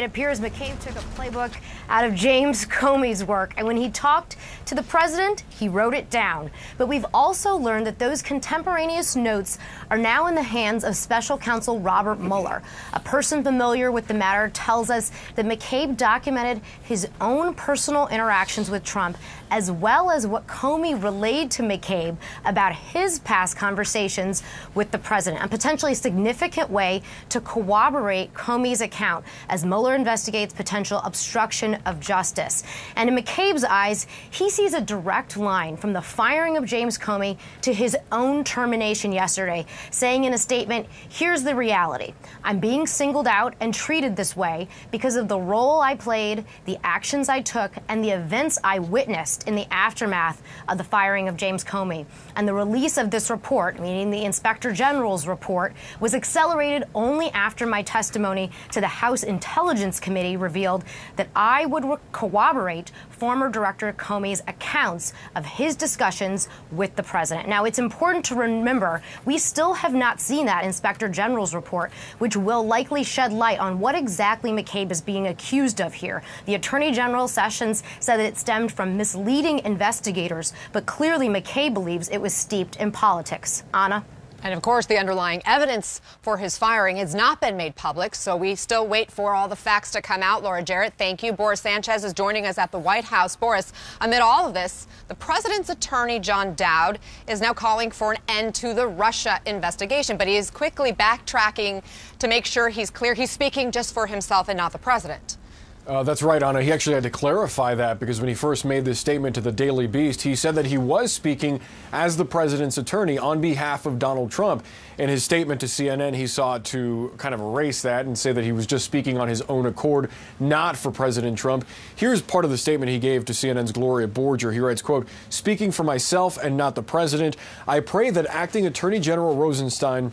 It appears McCabe took a playbook out of James Comey's work, and when he talked to the president, he wrote it down. But we've also learned that those contemporaneous notes are now in the hands of special counsel Robert Mueller. A person familiar with the matter tells us that McCabe documented his own personal interactions with Trump, as well as what Comey relayed to McCabe about his past conversations with the president, a potentially significant way to corroborate Comey's account as Mueller investigates potential obstruction of justice. And in McCabe's eyes, he sees a direct line from the firing of James Comey to his own termination yesterday, saying in a statement, "Here's the reality. I'm being singled out and treated this way because of the role I played, the actions I took, and the events I witnessed in the aftermath of the firing of James Comey." And the release of this report, meaning the Inspector General's report, was accelerated only after my testimony to the House Intelligence Committee revealed that I would corroborate former Director Comey's accounts of his discussions with the president. Now, it's important to remember we still have not seen that Inspector General's report, which will likely shed light on what exactly McCabe is being accused of here. The Attorney General Sessions said that it stemmed from misleading investigators, but clearly McCabe believes it was steeped in politics. Anna? And of course, the underlying evidence for his firing has not been made public, so we still wait for all the facts to come out. Laura Jarrett, thank you. Boris Sanchez is joining us at the White House. Boris, amid all of this, the president's attorney, John Dowd, is now calling for an end to the Russia investigation, but he is quickly backtracking to make sure he's clear. He's speaking just for himself and not the president. That's right, Anna. He actually had to clarify that because when he first made this statement to the Daily Beast, he said that he was speaking as the president's attorney on behalf of Donald Trump. In his statement to CNN, he sought to kind of erase that and say that he was just speaking on his own accord, not for President Trump. Here's part of the statement he gave to CNN's Gloria Borger. He writes, quote, "Speaking for myself and not the president, I pray that Acting Attorney General Rosenstein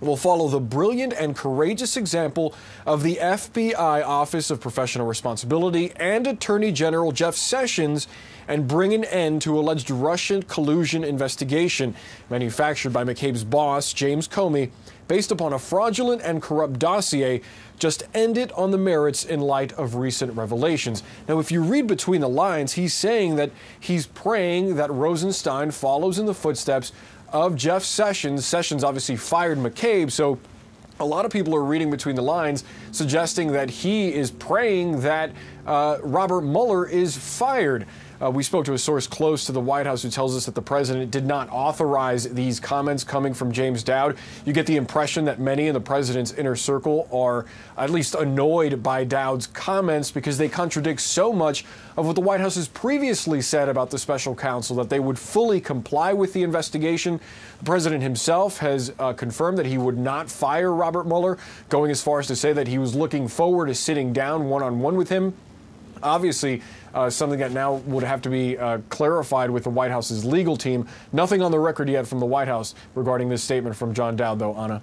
will follow the brilliant and courageous example of the FBI Office of Professional Responsibility and Attorney General Jeff Sessions and bring an end to alleged Russian collusion investigation manufactured by McCabe's boss, James Comey, based upon a fraudulent and corrupt dossier. Just end it on the merits in light of recent revelations." Now, if you read between the lines, he's saying that he's praying that Rosenstein follows in the footsteps of Jeff Sessions. Sessions obviously fired McCabe, so a lot of people are reading between the lines, suggesting that he is praying that Robert Mueller is fired. We spoke to a source close to the White House who tells us that the president did not authorize these comments coming from James Dowd. You get the impression that many in the president's inner circle are at least annoyed by Dowd's comments because they contradict so much of what the White House has previously said about the special counsel, that they would fully comply with the investigation. The president himself has confirmed that he would not fire Robert Mueller, going as far as to say that he was looking forward to sitting down one-on-one with him. Obviously, something that now would have to be clarified with the White House's legal team. Nothing on the record yet from the White House regarding this statement from John Dowd, though, Anna.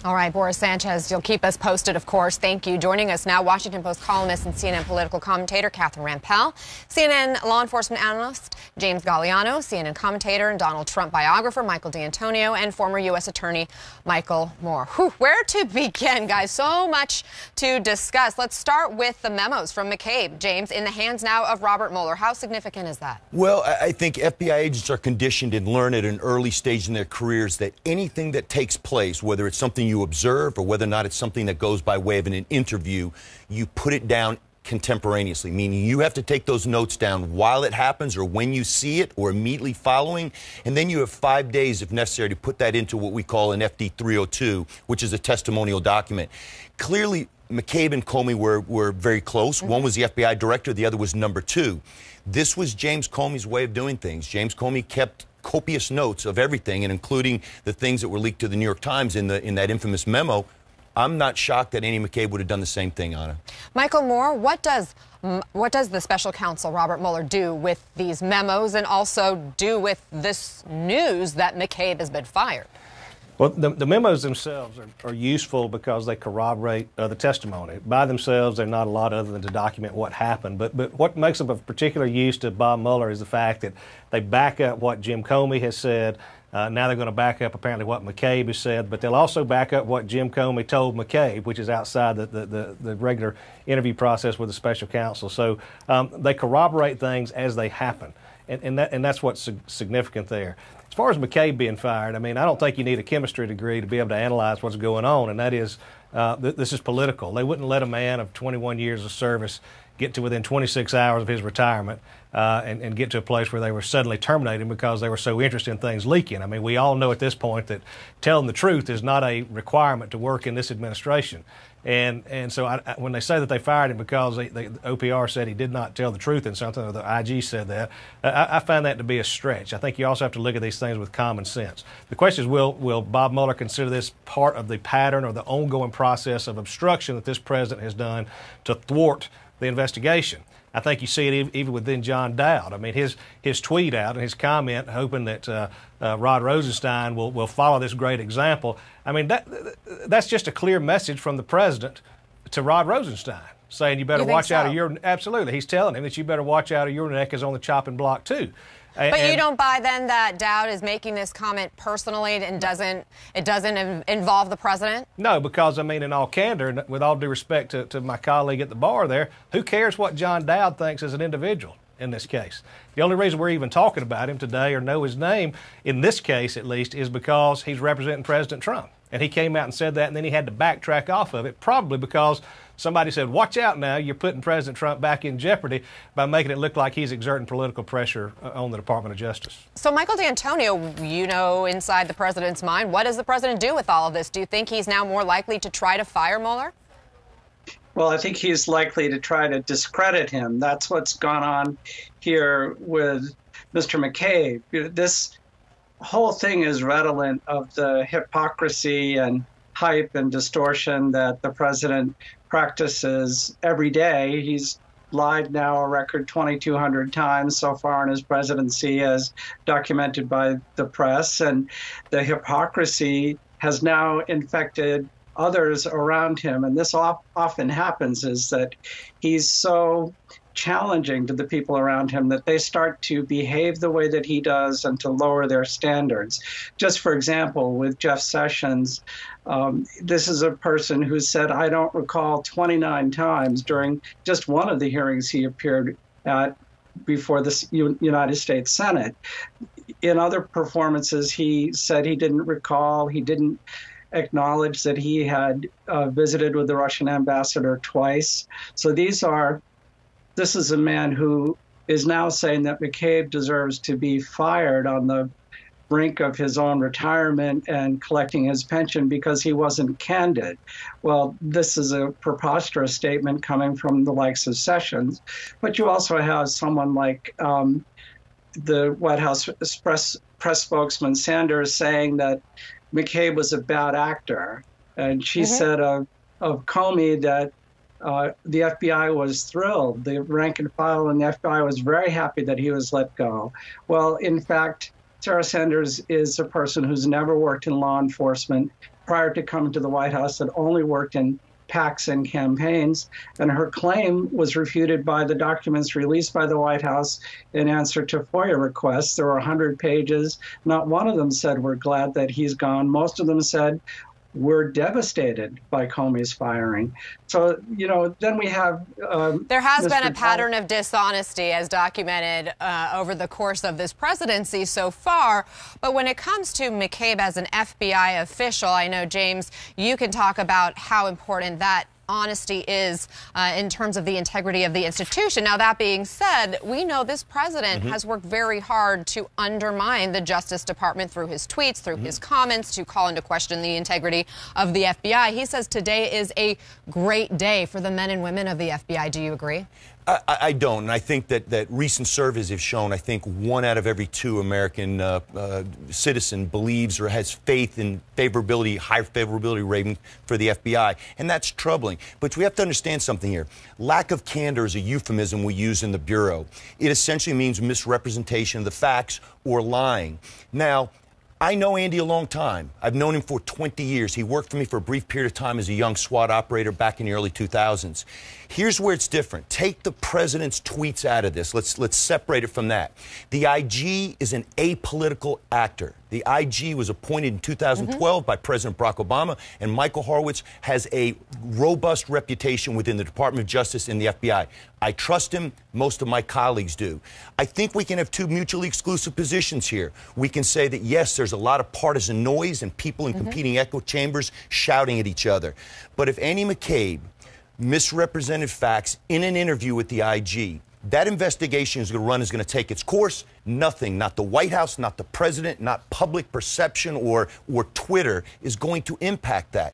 All right, Boris Sanchez, you'll keep us posted, of course. Thank you. Joining us now, Washington Post columnist and CNN political commentator Catherine Rampell, CNN law enforcement analyst James Galliano, CNN commentator and Donald Trump biographer Michael D'Antonio, and former U.S. Attorney Michael Moore. Where to begin, guys? So much to discuss. Let's start with the memos from McCabe. James, in the hands now of Robert Mueller. How significant is that? Well, I think FBI agents are conditioned and learn at an early stage in their careers that anything that takes place, whether it's something you observe or whether or not it's something that goes by way of an interview, you put it down contemporaneously, meaning you have to take those notes down while it happens or when you see it or immediately following, and then you have 5 days, if necessary, to put that into what we call an FD 302, which is a testimonial document. Clearly, McCabe and Comey were very close. One was the FBI director, the other was number two. This was James Comey's way of doing things. James Comey kept copious notes of everything, and including the things that were leaked to the New York Times in that infamous memo. I'm not shocked that Annie McCabe would have done the same thing, Anna. Michael Moore, what does the special counsel Robert Mueller do with these memos and also do with this news that McCabe has been fired? Well, the memos themselves are useful because they corroborate the testimony. By themselves, they're not a lot other than to document what happened. But what makes them of particular use to Bob Mueller is the fact that they back up what Jim Comey has said. Now they're going to back up apparently what McCabe has said, but they'll also back up what Jim Comey told McCabe, which is outside the regular interview process with the special counsel. So they corroborate things as they happen, and that's what's significant there. As far as McCabe being fired, I mean, I don't think you need a chemistry degree to be able to analyze what's going on, and that is this is political. They wouldn't let a man of 21 years of service get to within 26 hours of his retirement and get to a place where they were suddenly terminating because they were so interested in things leaking. I mean, we all know at this point that telling the truth is not a requirement to work in this administration. And so when they say that they fired him because the OPR said he did not tell the truth in something, or the IG said that, I find that to be a stretch. I think you also have to look at these things with common sense. The question is, will Bob Mueller consider this part of the pattern or the ongoing process of obstruction that this president has done to thwart the investigation? I think you see it even within John Dowd. I mean, his tweet out and his comment hoping that Rod Rosenstein will follow this great example. I mean, that's just a clear message from the president to Rod Rosenstein, saying you better watch out of your... Absolutely. He's telling him that you better watch out of your neck is on the chopping block, too. But you don't buy then that Dowd is making this comment personally and it doesn't involve the president? No, because, I mean, in all candor, with all due respect to my colleague at the bar there, who cares what John Dowd thinks as an individual in this case? The only reason we're even talking about him today or know his name, in this case at least, is because he's representing President Trump. And he came out and said that, and then he had to backtrack off of it, probably because somebody said, watch out now, you're putting President Trump back in jeopardy by making it look like he's exerting political pressure on the Department of Justice. So, Michael D'Antonio, you know inside the president's mind, what does the president do with all of this? Do you think he's now more likely to try to fire Mueller? Well, I think he's likely to try to discredit him. That's what's gone on here with Mr. McCabe. This whole thing is redolent of the hypocrisy and hype and distortion that the president practices every day. He's lied now a record 2,200 times so far in his presidency, as documented by the press. And the hypocrisy has now infected others around him. And this often happens, is that he's so challenging to the people around him that they start to behave the way that he does and to lower their standards. Just for example, with Jeff Sessions, this is a person who said, I don't recall 29 times during just one of the hearings he appeared at before the United States Senate. In other performances, he said he didn't recall, he didn't acknowledge that he had visited with the Russian ambassador twice. So this is a man who is now saying that McCabe deserves to be fired on the brink of his own retirement and collecting his pension because he wasn't candid. Well, this is a preposterous statement coming from the likes of Sessions. But you also have someone like the White House press spokesman Sanders saying that McCabe was a bad actor. And she said of Comey that the FBI was thrilled. The rank and file in the FBI was very happy that he was let go. Well, in fact, Sarah Sanders is a person who's never worked in law enforcement. Prior to coming to the White House, had only worked in PACs and campaigns. And her claim was refuted by the documents released by the White House in answer to FOIA requests. There were 100 pages. Not one of them said, we're glad that he's gone. Most of them said, we're devastated by Comey's firing. So, then we have... there has been a pattern of dishonesty as documented over the course of this presidency so far. But when it comes to McCabe as an FBI official, I know, James, you can talk about how important that honesty is in terms of the integrity of the institution. Now, that being said, we know this president has worked very hard to undermine the Justice Department through his tweets, through his comments, to call into question the integrity of the FBI. He says today is a great day for the men and women of the FBI. Do you agree? I don't, and I think that recent surveys have shown, I think 1 out of every 2 American citizen believes or has faith in high favorability rating for the FBI, and that's troubling. But we have to understand something here. Lack of candor is a euphemism we use in the Bureau. It essentially means misrepresentation of the facts or lying. Now, I know Andy a long time. I've known him for 20 years. He worked for me for a brief period of time as a young SWAT operator back in the early 2000s. Here's where it's different. Take the president's tweets out of this. Let's separate it from that. The IG is an apolitical actor. The IG was appointed in 2012 by President Barack Obama, and Michael Horowitz has a robust reputation within the Department of Justice and the FBI. I trust him. Most of my colleagues do. I think we can have two mutually exclusive positions here. We can say that, yes, there's a lot of partisan noise and people in competing echo chambers shouting at each other. But if Annie McCabe misrepresented facts in an interview with the IG, that investigation is going to take its course. Nothing, not the White House, not the president, not public perception or Twitter is going to impact that.